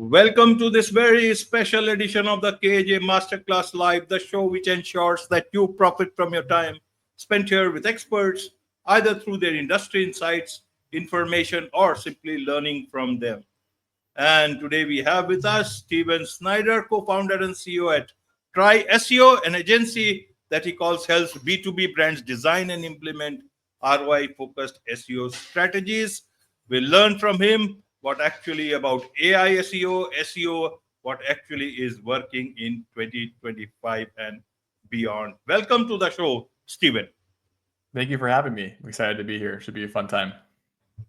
Welcome to this very special edition of the KAJ Masterclass Live, the show which ensures that you profit from your time spent here with experts, either through their industry insights, information, or simply learning from them. And today we have with us Steven Schneider, co-founder and CEO at Try SEO, an agency that he calls helps B2B brands design and implement ROI-focused SEO strategies. We'll learn from him what actually about AI SEO, what actually is working in 2025 and beyond. Welcome to the show, Steven. Thank you for having me. I'm excited to be here. Should be a fun time.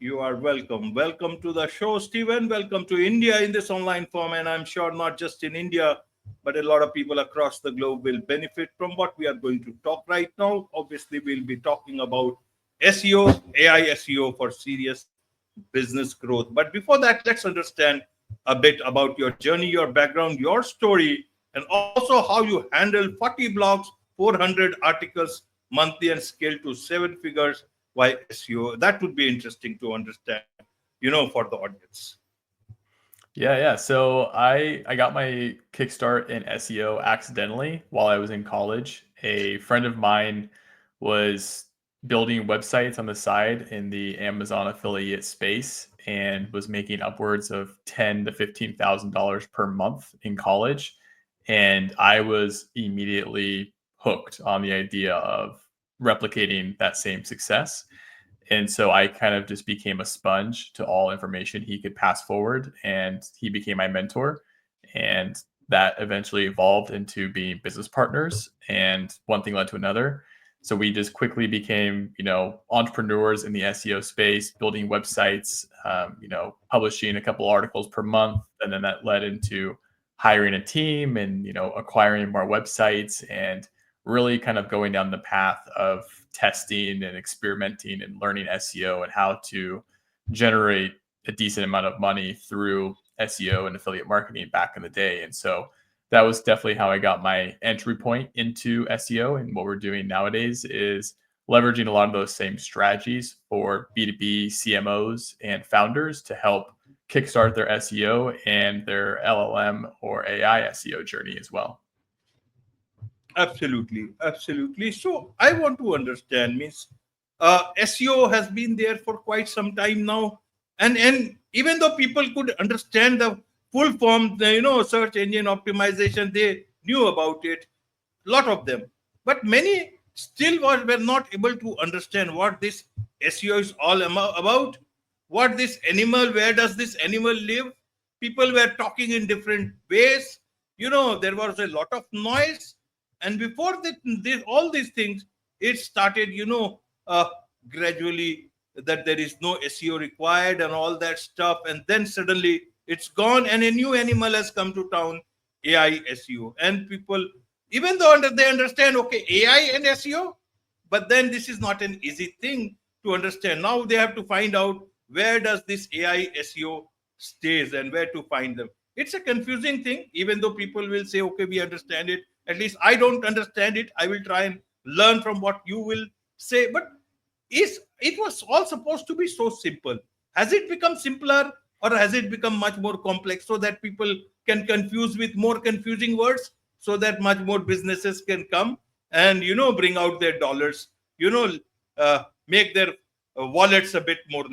You are welcome. Welcome to the show, Steven. Welcome to India in this online form. And I'm sure not just in India, but a lot of people across the globe will benefit from what we are going to talk right now. Obviously, we'll be talking about SEO, AI SEO for serious business growth. But before that, let's understand a bit about your journey, your background, your story, and also how you handle 40 blogs, 400 articles monthly and scale to seven figures. Why SEO? That would be interesting to understand, for the audience. Yeah. So I got my kickstart in SEO accidentally while I was in college. A friend of mine was building websites on the side in the Amazon affiliate space and was making upwards of $10,000 to $15,000 per month in college. And I was immediately hooked on the idea of replicating that same success. And so I kind of just became a sponge to all information he could pass forward, and he became my mentor. And that eventually evolved into being business partners, and one thing led to another. So we just quickly became, entrepreneurs in the SEO space, building websites, publishing a couple articles per month. And then that led into hiring a team and, acquiring more websites and really kind of going down the path of testing and experimenting and learning SEO and how to generate a decent amount of money through SEO and affiliate marketing back in the day. And so that was definitely how I got my entry point into SEO. And what we're doing nowadays is leveraging a lot of those same strategies for B2B CMOs and founders to help kickstart their SEO and their LLM or AI SEO journey as well. Absolutely. So I want to understand, means SEO has been there for quite some time now, and even though people could understand the full form, search engine optimization, they knew about it, a lot of them, but many still were not able to understand what this SEO is all about. What this animal, where does this animal live? People were talking in different ways. There was a lot of noise, and before all these things, it started, gradually, that there is no SEO required and all that stuff. And then suddenly it's gone and a new animal has come to town, AI SEO. And people, even though they understand, okay, AI and SEO, but then this is not an easy thing to understand. Now they have to find out where does this AI SEO stays and where to find them. It's a confusing thing, even though people will say, okay, we understand it. At least I don't understand it. I will try and learn from what you will say. But it was all supposed to be so simple? Has it become simpler, or has it become much more complex so that people can confuse with more confusing words, so that much more businesses can come and bring out their dollars, make their wallets a bit more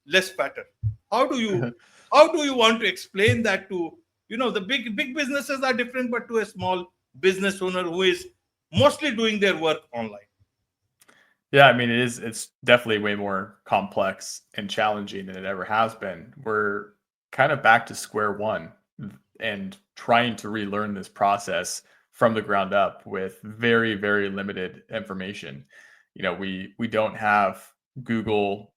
less fatter? How do you how do you want to explain that to the big businesses are different, but to a small business owner who is mostly doing their work online? Yeah, I mean, it's definitely way more complex and challenging than it ever has been. We're kind of back to square one and trying to relearn this process from the ground up with very, very limited information. We don't have Google,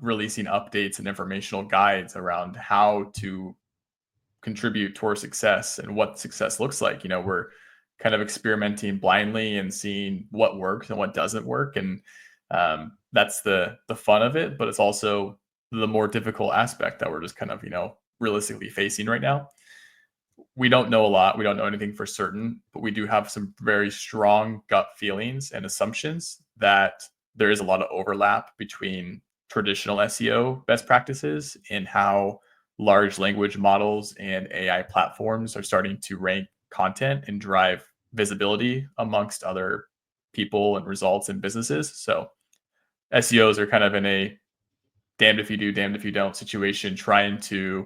releasing updates and informational guides around how to contribute towards success and what success looks like. We're kind of experimenting blindly and seeing what works and what doesn't work. And that's the fun of it, but it's also the more difficult aspect that we're just kind of, realistically facing right now. We don't know a lot. We don't know anything for certain, but we do have some very strong gut feelings and assumptions that there is a lot of overlap between traditional SEO best practices and how large language models and AI platforms are starting to rank content and drive visibility amongst other people and results and businesses. So SEOs are kind of in a damned if you do, damned if you don't situation, trying to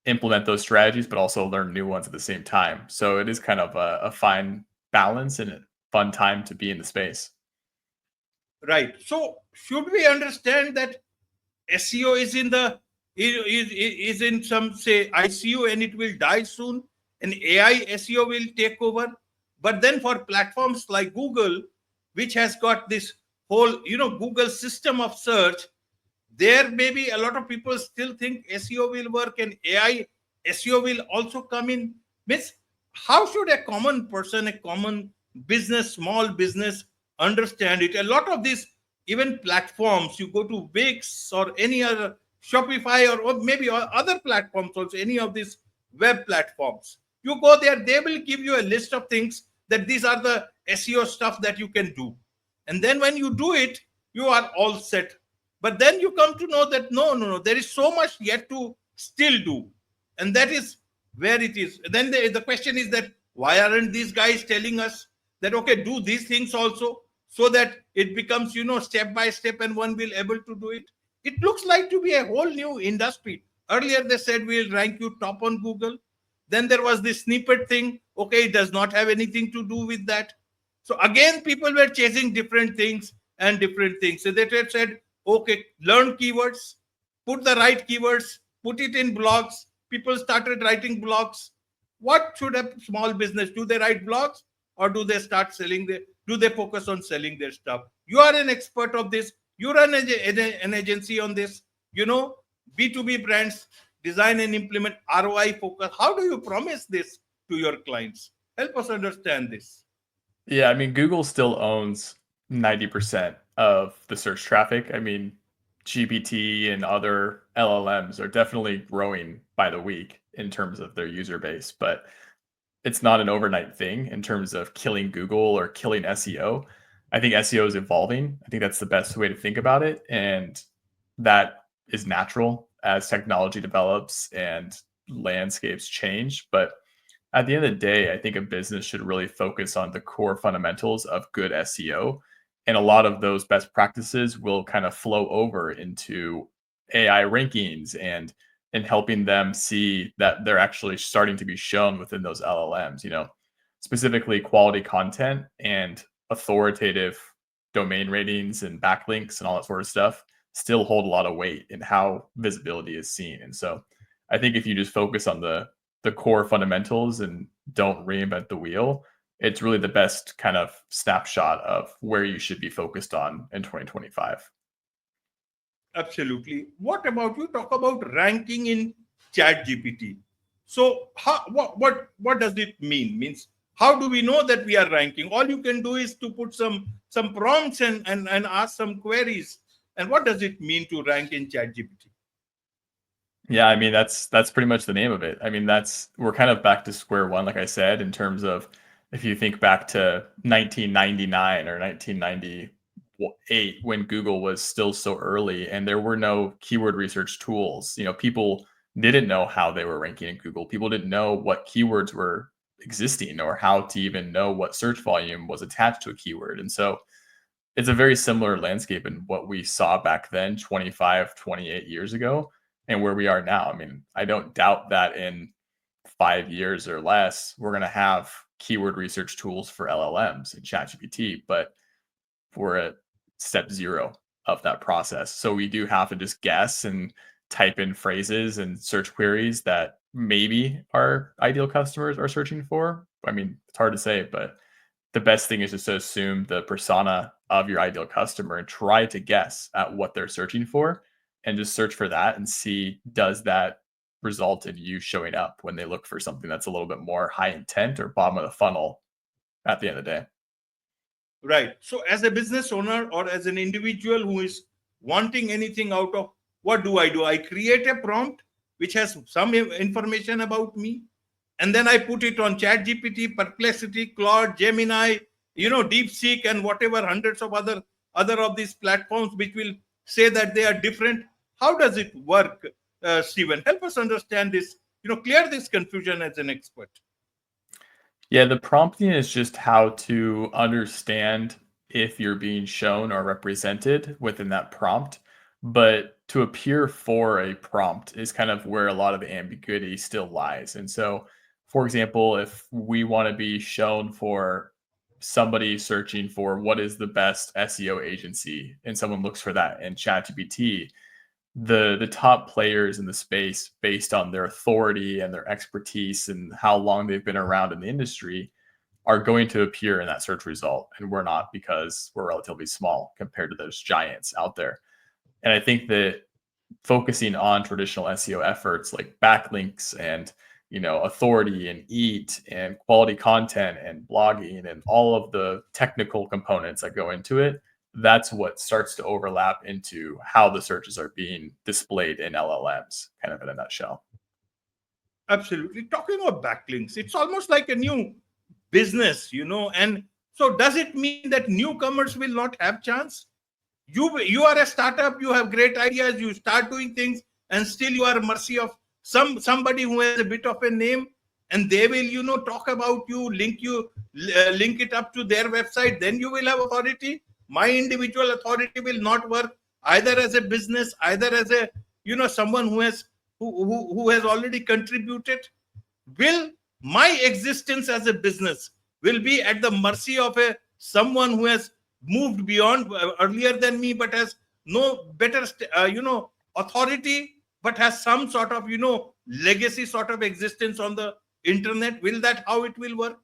implement those strategies, but also learn new ones at the same time. So it is kind of a fine balance and a fun time to be in the space. Right. So should we understand that SEO is in the is in some say ICU and it will die soon, and AI SEO will take over? But then for platforms like Google, which has got this whole Google system of search, there may be a lot of people still think SEO will work and AI SEO will also come in. Means, how should a common person, a common business, small business understand it? A lot of these even platforms, you go to Wix or any other Shopify or maybe other platforms also, any of these web platforms. You go there, they will give you a list of things that these are the SEO stuff that you can do. And then when you do it, you are all set. But then you come to know that no, there is so much yet to still do. And that is where it is. Then the question is that why aren't these guys telling us that, okay, do these things also, so that it becomes, step by step and one will able to do it? It looks like to be a whole new industry. Earlier they said we'll rank you top on Google. Then there was this snippet thing. Okay, it does not have anything to do with that. So again, people were chasing different things and different things. So they said, okay, learn keywords, put the right keywords, put it in blogs. People started writing blogs. What should a small business do? They write blogs, or do they start selling their? Do they focus on selling their stuff? You are an expert of this. You run an agency on this. B2B brands design and implement ROI focus. How do you promise this to your clients? Help us understand this. Yeah, I mean, Google still owns 90% of the search traffic. I mean, GPT and other LLMs are definitely growing by the week in terms of their user base, but it's not an overnight thing in terms of killing Google or killing SEO. I think SEO is evolving. I think that's the best way to think about it. And that is natural as technology develops and landscapes change. But at the end of the day, I think a business should really focus on the core fundamentals of good SEO. And a lot of those best practices will kind of flow over into AI rankings and helping them see that they're actually starting to be shown within those LLMs, specifically quality content and authoritative domain ratings and backlinks and all that sort of stuff still hold a lot of weight in how visibility is seen. And so I think if you just focus on the core fundamentals and don't reinvent the wheel, it's really the best kind of snapshot of where you should be focused on in 2025. Absolutely. What about you talk about ranking in ChatGPT? So how, what does it mean? Means, how do we know that we are ranking? All you can do is to put some prompts and ask some queries. And what does it mean to rank in ChatGPT? Yeah, I mean that's pretty much the name of it. I mean we're kind of back to square one, like I said, in terms of if you think back to 1999 or 1998 when Google was still so early and there were no keyword research tools. People didn't know how they were ranking in Google. People didn't know what keywords were existing or how to even know what search volume was attached to a keyword. And so it's a very similar landscape in what we saw back then 25, 28 years ago and where we are now. I mean, I don't doubt that in 5 years or less, we're going to have keyword research tools for LLMs and ChatGPT, but we're at step zero of that process. So we do have to just guess and type in phrases and search queries that maybe our ideal customers are searching for. I mean, it's hard to say, but the best thing is just to assume the persona of your ideal customer and try to guess at what they're searching for and just search for that and see, does that result in you showing up when they look for something that's a little bit more high intent or bottom of the funnel at the end of the day. Right. So as a business owner or as an individual who is wanting anything out of, what do? I create a prompt which has some information about me, and then I put it on ChatGPT, Perplexity, Claude, Gemini, DeepSeek, and whatever hundreds of other of these platforms which will say that they are different. How does it work? Steven, help us understand this, clear this confusion as an expert. Yeah, the prompting is just how to understand if you're being shown or represented within that prompt. But to appear for a prompt is kind of where a lot of the ambiguity still lies. And so, for example, if we want to be shown for somebody searching for what is the best SEO agency, and someone looks for that in ChatGPT, the top players in the space based on their authority and their expertise and how long they've been around in the industry are going to appear in that search result, and we're not, because we're relatively small compared to those giants out there. And I think that focusing on traditional SEO efforts like backlinks and authority and EAT and quality content and blogging and all of the technical components that go into it, that's what starts to overlap into how the searches are being displayed in LLMs, kind of in a nutshell. Absolutely. Talking about backlinks, it's almost like a new business, and so does it mean that newcomers will not have chance? You are a startup, you have great ideas, you start doing things, and still you are mercy of somebody who has a bit of a name, and they will talk about you, link it up to their website, then you will have authority. My individual authority will not work either as a business, either as a someone who has already contributed. Will my existence as a business will be at the mercy of a someone who has moved beyond earlier than me, but has no better authority, but has some sort of legacy sort of existence on the internet? Will that how it will work?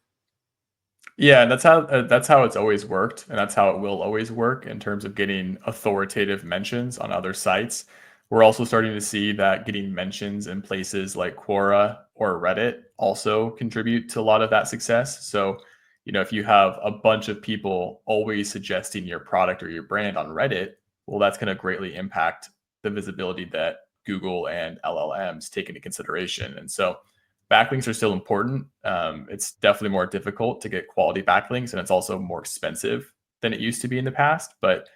Yeah, and that's how it's always worked, and that's how it will always work in terms of getting authoritative mentions on other sites. We're also starting to see that getting mentions in places like Quora or Reddit also contribute to a lot of that success. So, if you have a bunch of people always suggesting your product or your brand on Reddit, well, that's going to greatly impact the visibility that Google and LLMs take into consideration. And so, backlinks are still important. It's definitely more difficult to get quality backlinks, and it's also more expensive than it used to be in the past. But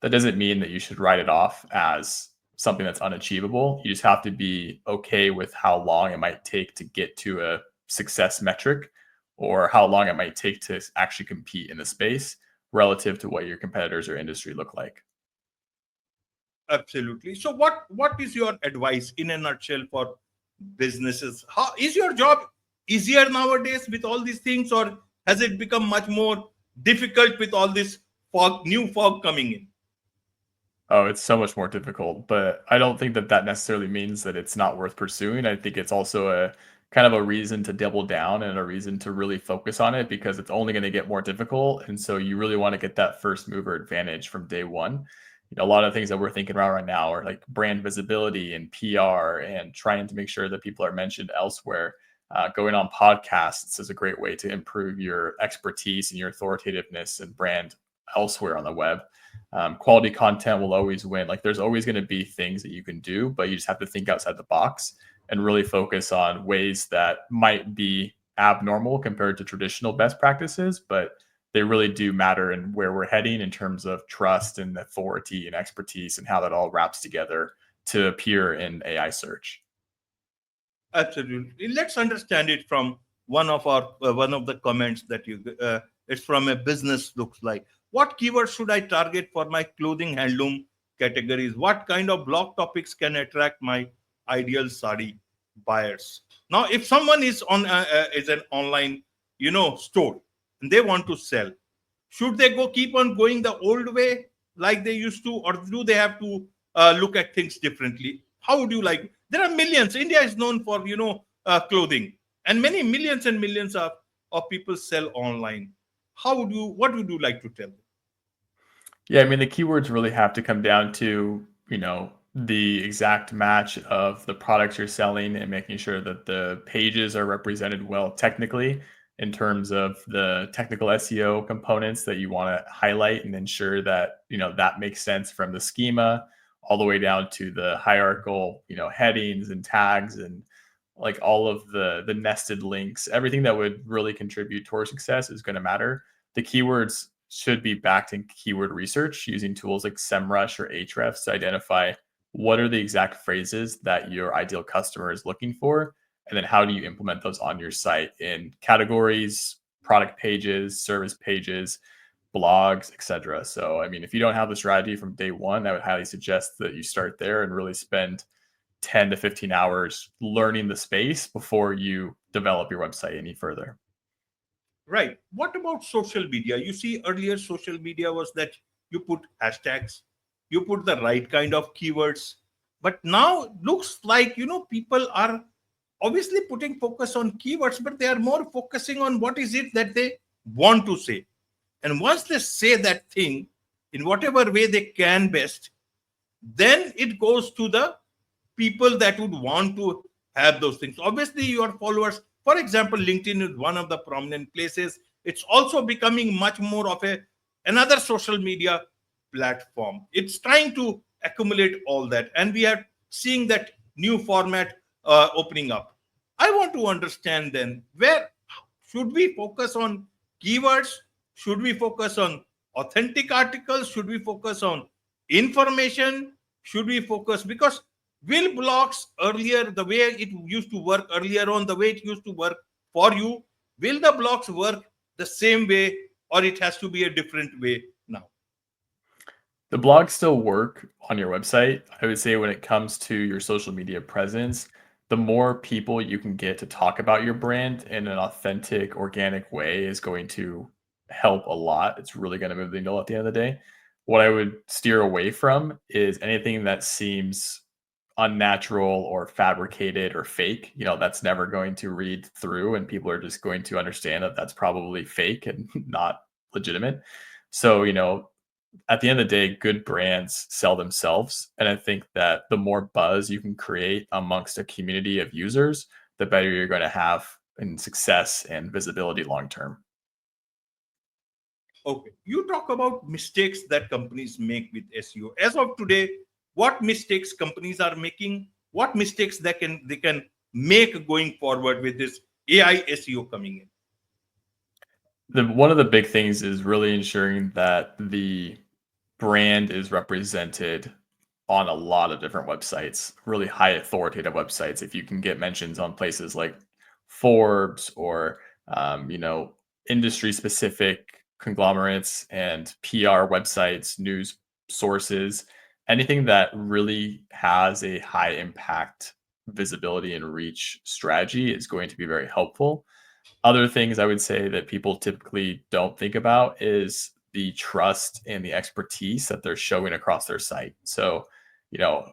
that doesn't mean that you should write it off as something that's unachievable. You just have to be okay with how long it might take to get to a success metric, or how long it might take to actually compete in the space relative to what your competitors or industry look like. Absolutely. So what is your advice in a nutshell for businesses? How is your job easier nowadays with all these things, or has it become much more difficult with all this new fog coming in? Oh, it's so much more difficult, but I don't think that that necessarily means that it's not worth pursuing. I think it's also a kind of a reason to double down and a reason to really focus on it, because it's only going to get more difficult. And so you really want to get that first mover advantage from day one. A lot of things that we're thinking about right now are like brand visibility and PR and trying to make sure that people are mentioned elsewhere. Going on podcasts is a great way to improve your expertise and your authoritativeness and brand elsewhere on the web. Quality content will always win. Like, there's always going to be things that you can do, but you just have to think outside the box and really focus on ways that might be abnormal compared to traditional best practices, but they really do matter in where we're heading in terms of trust and authority and expertise and how that all wraps together to appear in AI search. Absolutely. Let's understand it from one of the comments that you. It's from a business looks like. What keywords should I target for my clothing handloom categories? What kind of blog topics can attract my ideal sari buyers? Now, if someone is an online store and they want to sell, should they go keep on going the old way like they used to, or do they have to look at things differently? How would you like? There are millions. India is known for clothing, and many millions and millions of people sell online. What would you like to tell them? Yeah, I mean, the keywords really have to come down to, the exact match of the products you're selling and making sure that the pages are represented well technically in terms of the technical SEO components that you want to highlight and ensure that, that makes sense from the schema all the way down to the hierarchical, headings and tags and like all of the nested links. Everything that would really contribute towards success is going to matter. The keywords should be backed in keyword research using tools like SEMrush or Ahrefs to identify what are the exact phrases that your ideal customer is looking for, and then how do you implement those on your site in categories, product pages, service pages, blogs, etc. So, I mean, if you don't have the strategy from day one, I would highly suggest that you start there and really spend 10 to 15 hours learning the space before you develop your website any further. Right. What about social media? You see, earlier social media was that you put hashtags, you put the right kind of keywords. But now looks like, people are obviously putting focus on keywords, but they are more focusing on what is it that they want to say. And once they say that thing in whatever way they can best, then it goes to the people that would want to have those things. Obviously, your followers, for example, LinkedIn is one of the prominent places. It's also becoming much more of another social media platform. It's trying to accumulate all that, and we are seeing that new format opening up. I want to understand then, where should we focus on keywords? Should we focus on authentic articles? Should we focus on information? Should we focus, because will blocks earlier, the way it used to work earlier on, the way it used to work for you, will the blocks work the same way, or it has to be a different way now? The blogs still work on your website. I would say when it comes to your social media presence, the more people you can get to talk about your brand in an authentic, organic way is going to help a lot. It's really going to move the needle at the end of the day. What I would steer away from is anything that seems unnatural or fabricated or fake. That's never going to read through, and people are just going to understand that that's probably fake and not legitimate. So, at the end of the day, good brands sell themselves. And I think that the more buzz you can create amongst a community of users, the better you're going to have in success and visibility long term. Okay, you talk about mistakes that companies make with SEO. As of today, what mistakes companies are making? What mistakes they can make going forward with this AI SEO coming in? One of the big things is really ensuring that the brand is represented on a lot of different websites, really high authoritative websites. If you can get mentions on places like Forbes or industry specific conglomerates and PR websites, news sources, anything that really has a high impact visibility and reach strategy is going to be very helpful. Other things I would say that people typically don't think about is the trust and the expertise that they're showing across their site. So,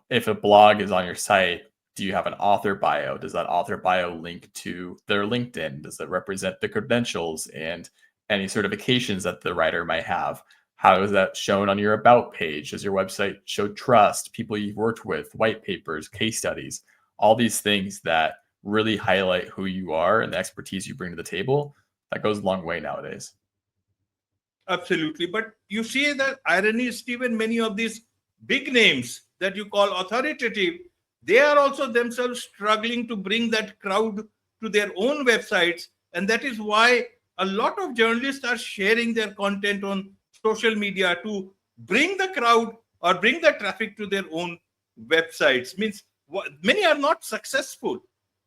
if a blog is on your site, do you have an author bio? Does that author bio link to their LinkedIn? Does it represent the credentials and any certifications that the writer might have? How is that shown on your about page? Does your website show trust, people you've worked with, white papers, case studies, all these things that really highlight who you are and the expertise you bring to the table? That goes a long way nowadays. Absolutely. But you see the irony, Stephen, many of these big names that you call authoritative, they are also themselves struggling to bring that crowd to their own websites. And that is why a lot of journalists are sharing their content on social media to bring the crowd or bring the traffic to their own websites. Means many are not successful.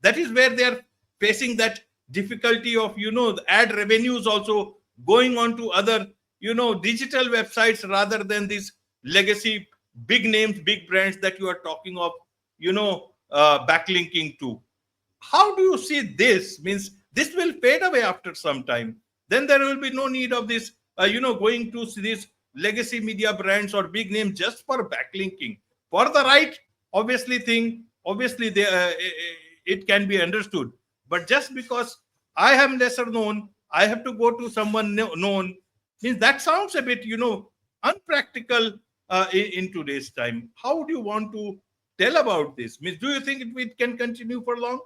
That is where they are facing that difficulty of, the ad revenues also going on to other, digital websites rather than these legacy big names, big brands that you are talking of, backlinking to. How do you see this? Means this will fade away after some time. Then there will be no need of this, going to these legacy media brands or big names just for backlinking. For the right, obviously thing, obviously it can be understood. But just because I am lesser known, I have to go to someone known, means that sounds a bit, unpractical in today's time. How do you want to tell about this? Means, do you think it can continue for long?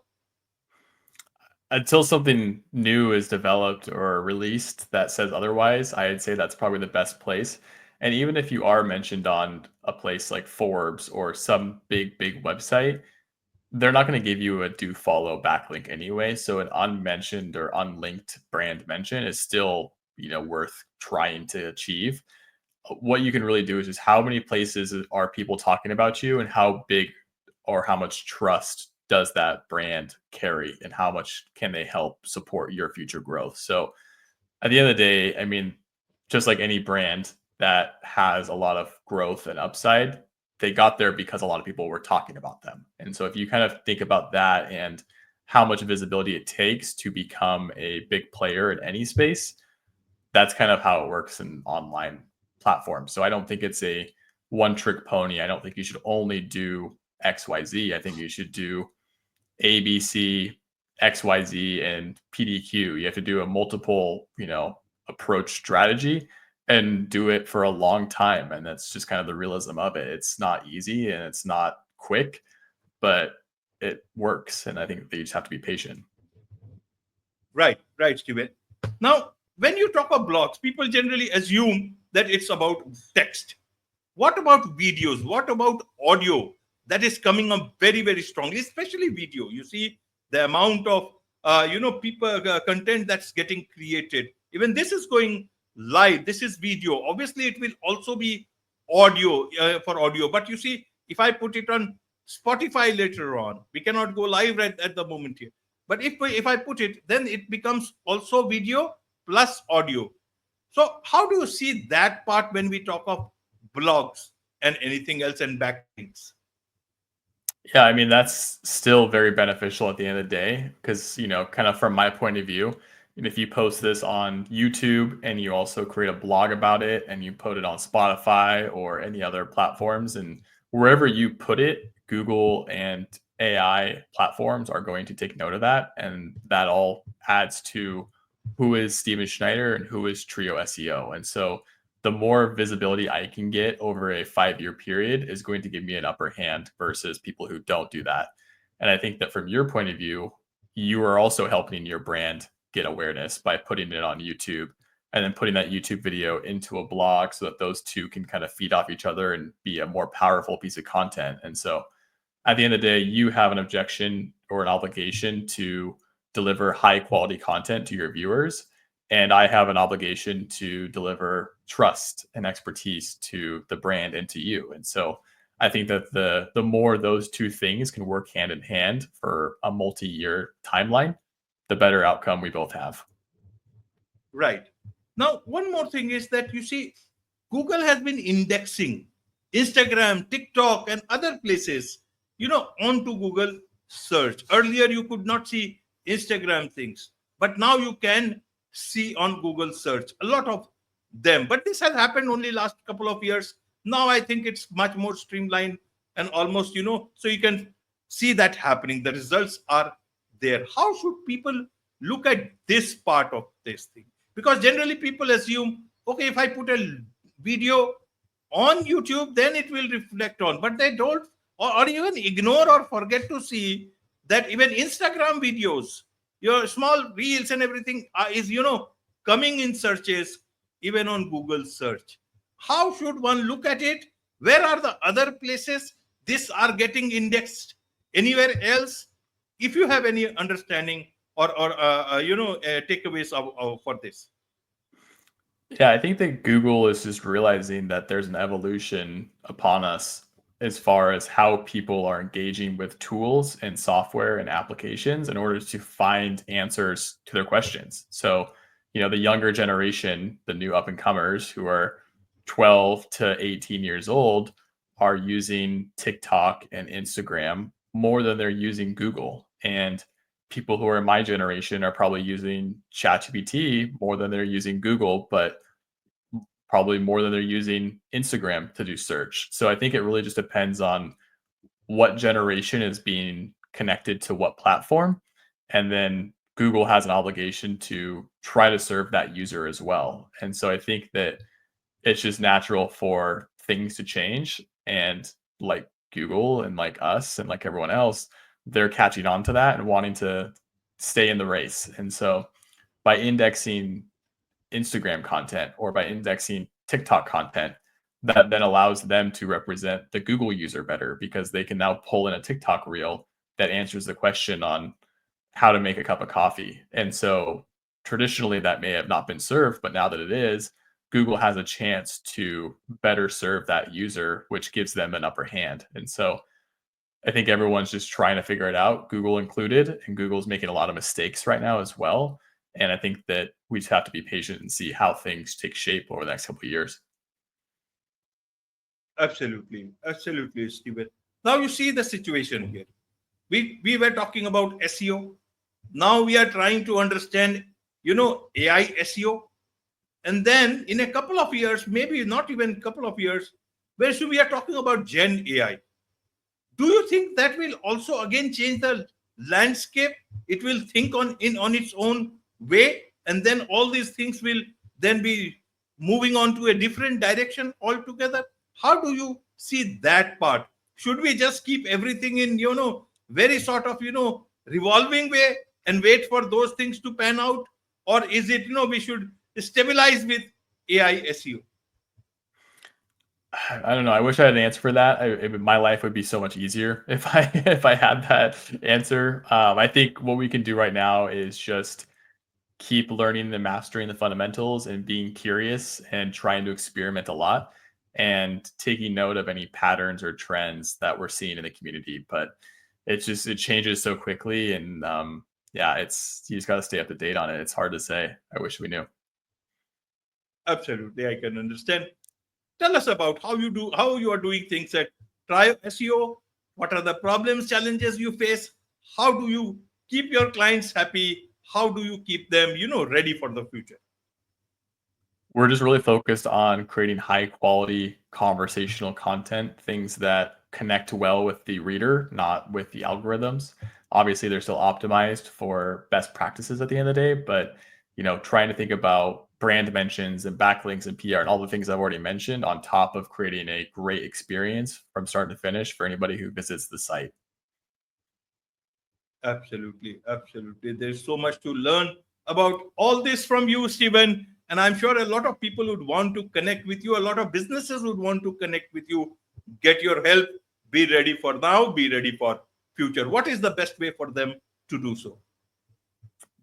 Until something new is developed or released that says otherwise, I'd say that's probably the best place. And even if you are mentioned on a place like Forbes or some big website, they're not going to give you a do follow backlink anyway. So an unmentioned or unlinked brand mention is still, worth trying to achieve. what you can really do is just how many places are people talking about you, and how big or how much trust does that brand carry, and how much can they help support your future growth. So at the end of the day, I mean, just like any brand that has a lot of growth and upside, they got there because a lot of people were talking about them. And so if you kind of think about that and how much visibility it takes to become a big player in any space, that's kind of how it works in online platforms. So I don't think it's a one trick pony. I don't think you should only do XYZ. I think you should do ABC, XYZ, and PDQ. You have to do a multiple, approach strategy and do it for a long time. And that's just kind of the realism of it. It's not easy and it's not quick, but it works. And I think that you just have to be patient. Right, right, Steven. Now, when you talk of blogs, people generally assume that it's about text. What about videos? What about audio that is coming up very, very strongly, especially video? You see the amount of people content that's getting created. Even this is going live. This is video. Obviously, it will also be audio for audio. But you see, if I put it on Spotify later on, we cannot go live right at the moment here. But if I put it, then it becomes also video plus audio. So how do you see that part when we talk of blogs and anything else and backlinks? Yeah, I mean, that's still very beneficial at the end of the day because, kind of from my point of view, and if you post this on YouTube and you also create a blog about it and you put it on Spotify or any other platforms, and wherever you put it, Google and AI platforms are going to take note of that. And that all adds to who is Steven Schneider and who is Trio SEO. And so the more visibility I can get over a 5-year period is going to give me an upper hand versus people who don't do that. And I think that from your point of view, you are also helping your brand get awareness by putting it on YouTube and then putting that YouTube video into a blog so that those two can kind of feed off each other and be a more powerful piece of content. And so at the end of the day, you have an objection or an obligation to deliver high quality content to your viewers. And I have an obligation to deliver trust and expertise to the brand and to you. And so I think that the more those two things can work hand in hand for a multi-year timeline, the better outcome we both have. Right. Now, one more thing is that you see, Google has been indexing Instagram, TikTok, and other places, onto Google search. Earlier, you could not see Instagram things, but now you can see on Google search a lot of them. But this has happened only last couple of years. Now I think it's much more streamlined and almost, so you can see that happening. The results are there. How should people look at this part of this thing? Because generally people assume, okay, if I put a video on YouTube, then it will reflect on, but they don't, or even ignore or forget to see that even Instagram videos, your small reels and everything is, coming in searches, even on Google search. How should one look at it? Where are the other places this are getting indexed? Anywhere else? If you have any understanding or takeaways for this. Yeah, I think that Google is just realizing that there's an evolution upon us as far as how people are engaging with tools and software and applications in order to find answers to their questions. So, the younger generation, the new up and comers who are 12 to 18 years old, are using TikTok and Instagram more than they're using Google. And people who are in my generation are probably using ChatGPT more than they're using Google, but probably more than they're using Instagram to do search. So I think it really just depends on what generation is being connected to what platform. And then Google has an obligation to try to serve that user as well. And so I think that it's just natural for things to change. And like Google and like us and like everyone else, they're catching on to that and wanting to stay in the race. And so by indexing Instagram content or by indexing TikTok content, that then allows them to represent the Google user better because they can now pull in a TikTok reel that answers the question on how to make a cup of coffee. And so traditionally that may have not been served, but now that it is, Google has a chance to better serve that user, which gives them an upper hand. And so I think everyone's just trying to figure it out, Google included, and Google's making a lot of mistakes right now as well. And I think that we just have to be patient and see how things take shape over the next couple of years. Absolutely, absolutely, Steven. Now you see the situation here. We were talking about SEO. Now we are trying to understand, AI SEO. And then in a couple of years, maybe not even a couple of years, where should we are talking about Gen AI. Do you think that will also again change the landscape? It will think on its own way, and then all these things will then be moving on to a different direction altogether. How do you see that part? Should we just keep everything in very sort of revolving way and wait for those things to pan out, or is it we should stabilize with AI SEO? I don't know. I wish I had an answer for that. My life would be so much easier if I if I had that answer. I think what we can do right now is just keep learning and mastering the fundamentals and being curious and trying to experiment a lot and taking note of any patterns or trends that we're seeing in the community. But it changes so quickly, and yeah, it's you just got to stay up to date on it. It's hard to say. I wish we knew. Absolutely, I can understand. Tell us about how you are doing things at Trio SEO. What are the problems, challenges you face? How do you keep your clients happy? How do you keep them, ready for the future? We're just really focused on creating high quality conversational content, things that connect well with the reader, not with the algorithms. Obviously, they're still optimized for best practices at the end of the day, but trying to think about brand mentions and backlinks and PR and all the things I've already mentioned on top of creating a great experience from start to finish for anybody who visits the site. Absolutely, absolutely. There's so much to learn about all this from you, Steven. And I'm sure a lot of people would want to connect with you. A lot of businesses would want to connect with you, get your help, be ready for now, be ready for future. What is the best way for them to do so?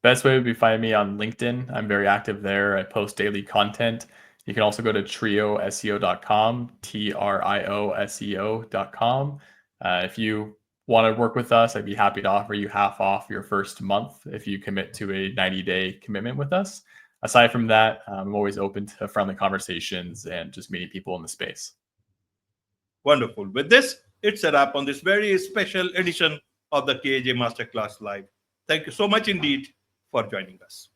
Best way would be find me on LinkedIn. I'm very active there. I post daily content. You can also go to trioseo.com, TRIOSEO.com. If you want to work with us, I'd be happy to offer you half off your first month if you commit to a 90-day commitment with us. Aside from that, I'm always open to friendly conversations and just meeting people in the space. Wonderful. With this, it's a wrap on this very special edition of the KAJ Masterclass Live. Thank you so much indeed for joining us.